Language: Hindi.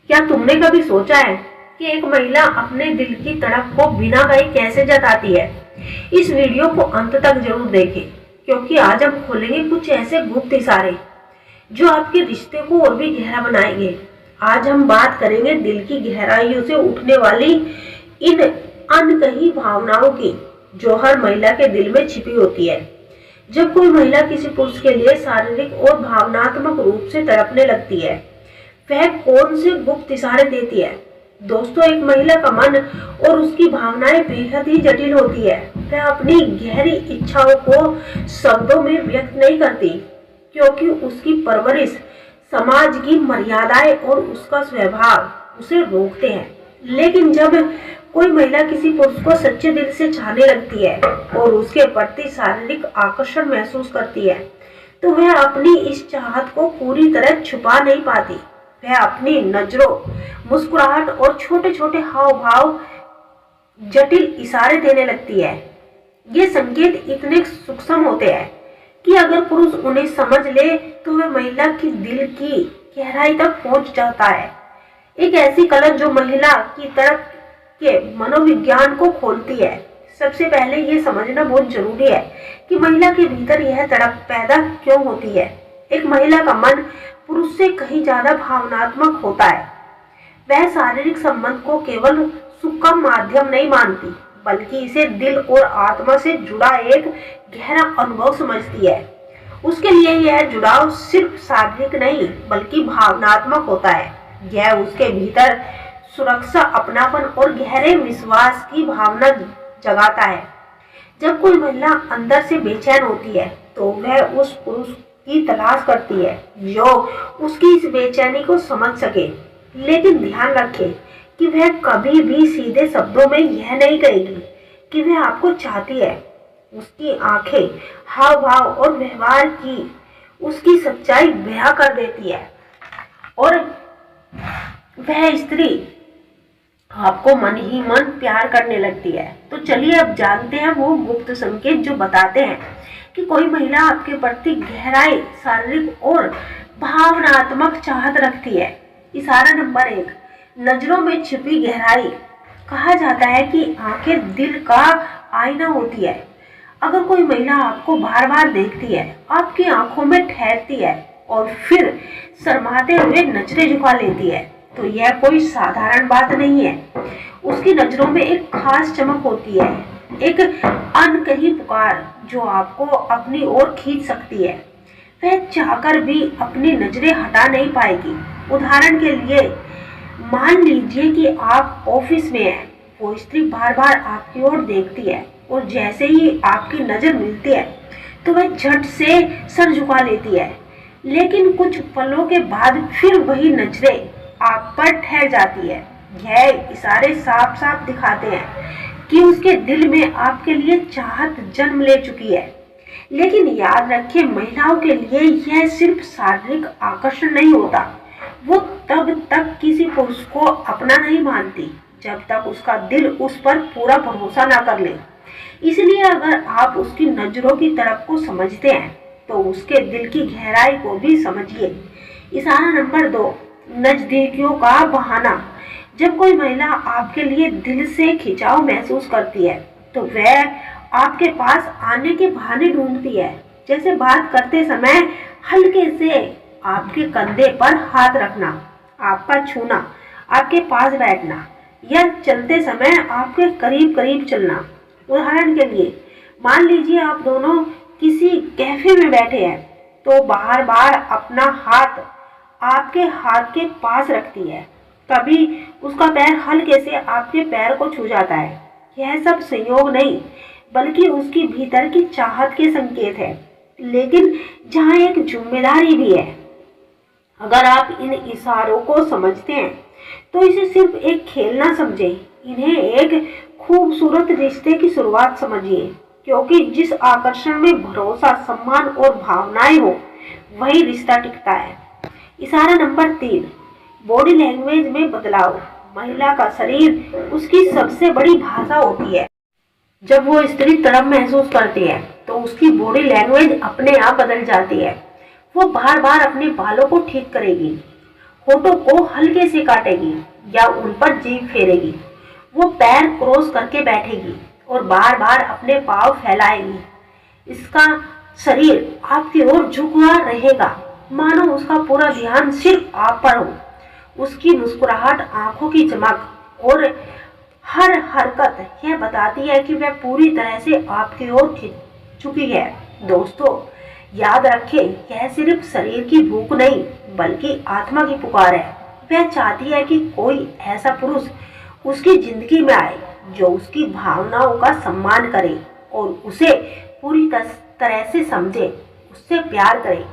क्या तुमने कभी सोचा है कि एक महिला अपने दिल की तड़प को बिना कहे कैसे जताती है? इस वीडियो को अंत तक जरूर देखें, क्योंकि आज हम खोलेंगे कुछ ऐसे गुप्त इशारे जो आपके रिश्ते को और भी गहरा बनाएंगे। आज हम बात करेंगे दिल की गहराइयों से उठने वाली इन अनकही भावनाओं की, जो हर महिला के दिल में छिपी होती है। जब कोई महिला किसी पुरुष के लिए शारीरिक और भावनात्मक रूप से तड़पने लगती है, वह कौन से गुप्त इशारे देती है? दोस्तों, एक महिला का मन और उसकी भावनाएं बेहद ही जटिल होती है। वह अपनी गहरी इच्छाओं को शब्दों में व्यक्त नहीं करती, क्योंकि उसकी परवरिश, समाज की मर्यादाएं और उसका स्वभाव उसे रोकते हैं। लेकिन जब कोई महिला किसी पुरुष को सच्चे दिल से चाहने लगती है और उसके प्रति शारीरिक आकर्षण महसूस करती है, तो वह अपनी इस चाहत को पूरी तरह छुपा नहीं पाती। वह अपनी नजरों, मुस्कुराहट और छोटे छोटे हाव भाव, जटिल इशारे देने लगती है। ये संकेत इतने सूक्ष्म होते हैं कि अगर पुरुष उन्हें समझ ले तो वह महिला की दिल की गहराई तक पहुंच जाता है। एक ऐसी कलर जो महिला की तरफ के मनोविज्ञान को खोलती है। सबसे पहले ये समझना बहुत जरूरी है कि महिला के भीतर यह तड़प पैदा क्यों होती है। एक महिला का मन पुरुष से कहीं ज्यादा भावनात्मक होता है। वह शारीरिक संबंध को केवल सुख का माध्यम नहीं मानती, बल्कि इसे दिल और आत्मा से जुड़ा एक गहरा अनुभव समझती है। उसके लिए यह जुड़ाव सिर्फ शारीरिक नहीं बल्कि भावनात्मक होता है। यह उसके भीतर सुरक्षा, अपनापन और गहरे विश्वास की भावना जगाता है। जब कोई महिला अंदर से बेचैन होती है तो वह उस पुरुष की तलाश करती है जो उसकी इस बेचैनी को समझ सके। लेकिन ध्यान रखें कि वह कभी भी सीधे शब्दों में यह नहीं कहेगी कि वह आपको चाहती है। उसकी आंखें, हाव भाव और व्यवहार की उसकी सच्चाई बयां कर देती है, और वह स्त्री आपको मन ही मन प्यार करने लगती है। तो चलिए अब जानते हैं वो गुप्त संकेत जो बताते हैं कि कोई महिला आपके प्रति गहराई, शारीरिक और भावनात्मक चाहत रखती है। इशारा नंबर 1, नजरों में छिपी गहराई। कहा जाता है कि आंखें दिल का आईना होती है। अगर कोई महिला आपको बार बार देखती है, आपकी आंखों में ठहरती है और फिर शर्माते हुए नजरें झुका लेती है, तो यह कोई साधारण बात नहीं है। उसकी नजरों में एक खास चमक होती है, एक अनकही पुकार जो आपको अपनी ओर खींच सकती है। वह चाहकर भी अपनी नजरें हटा नहीं पाएगी। उदाहरण के लिए, मान लीजिए कि आप ऑफिस में हैं। वो स्त्री बार बार आपकी ओर देखती है और जैसे ही आपकी नजर मिलती है तो वह झट से सर झुका लेती है। लेकिन कुछ पलों के बाद फिर वही नजरें आप पर ठहर जाती है। यह इशारे साफ साफ दिखाते हैं कि उसके दिल में आपके लिए चाहत जन्म ले चुकी है। लेकिन याद रखें, महिलाओं के लिए यह सिर्फ शारीरिक आकर्षण नहीं होता। वो तब तक किसी पुरुष को अपना नहीं मानती जब तक उसका दिल उस पर पूरा भरोसा ना कर ले। इसलिए अगर आप उसकी नजरों की तड़प को समझते हैं तो उसके दिल की गहराई को भी समझिए। इशारा नंबर 2, नजदीकियों का बहाना। जब कोई महिला आपके लिए दिल से खिंचाव महसूस करती है तो वह आपके पास आने के बहाने ढूंढती है। जैसे बात करते समय हल्के से आपके कंधे पर हाथ रखना, आपका छूना, आपके पास बैठना या चलते समय आपके करीब करीब चलना। उदाहरण के लिए, मान लीजिए आप दोनों किसी कैफे में बैठे हैं तो बार बार अपना हाथ आपके हाथ के पास रखती है। कभी उसका पैर हल्के से आपके पैर को छू जाता है। यह सब संयोग नहीं बल्कि उसकी भीतर की चाहत के संकेत है। लेकिन जहाँ एक जिम्मेदारी भी है। अगर आप इन इशारों को समझते हैं तो इसे सिर्फ एक खेल ना समझें, इन्हें एक खूबसूरत रिश्ते की शुरुआत समझिए। क्योंकि जिस आकर्षण में भरोसा, सम्मान और भावनाएं हो, वही रिश्ता टिकता है। इशारा नंबर 3, बॉडी लैंग्वेज में बदलाव। महिला का शरीर उसकी सबसे बड़ी भाषा होती है। जब वो स्त्री तड़प महसूस करती है तो उसकी बॉडी लैंग्वेज अपने आप बदल जाती है। वो बार बार अपने बालों को ठीक करेगी, होठों को हल्के से काटेगी या उन पर जीभ फेरेगी। वो पैर क्रॉस करके बैठेगी और बार बार अपने पाँव फैलाएगी। इसका शरीर आपकी ओर झुका रहेगा, मानो उसका पूरा ध्यान सिर्फ आप पर हो। उसकी मुस्कुराहट, आंखों की चमक और हर हरकत यह बताती है कि वह पूरी तरह से आपकी ओर खिंच चुकी है। दोस्तों, याद रखें, यह सिर्फ शरीर की भूख नहीं बल्कि आत्मा की पुकार है। वह चाहती है कि कोई ऐसा पुरुष उसकी जिंदगी में आए जो उसकी भावनाओं का सम्मान करे और उसे पूरी तरह से समझे, उससे प्यार करे।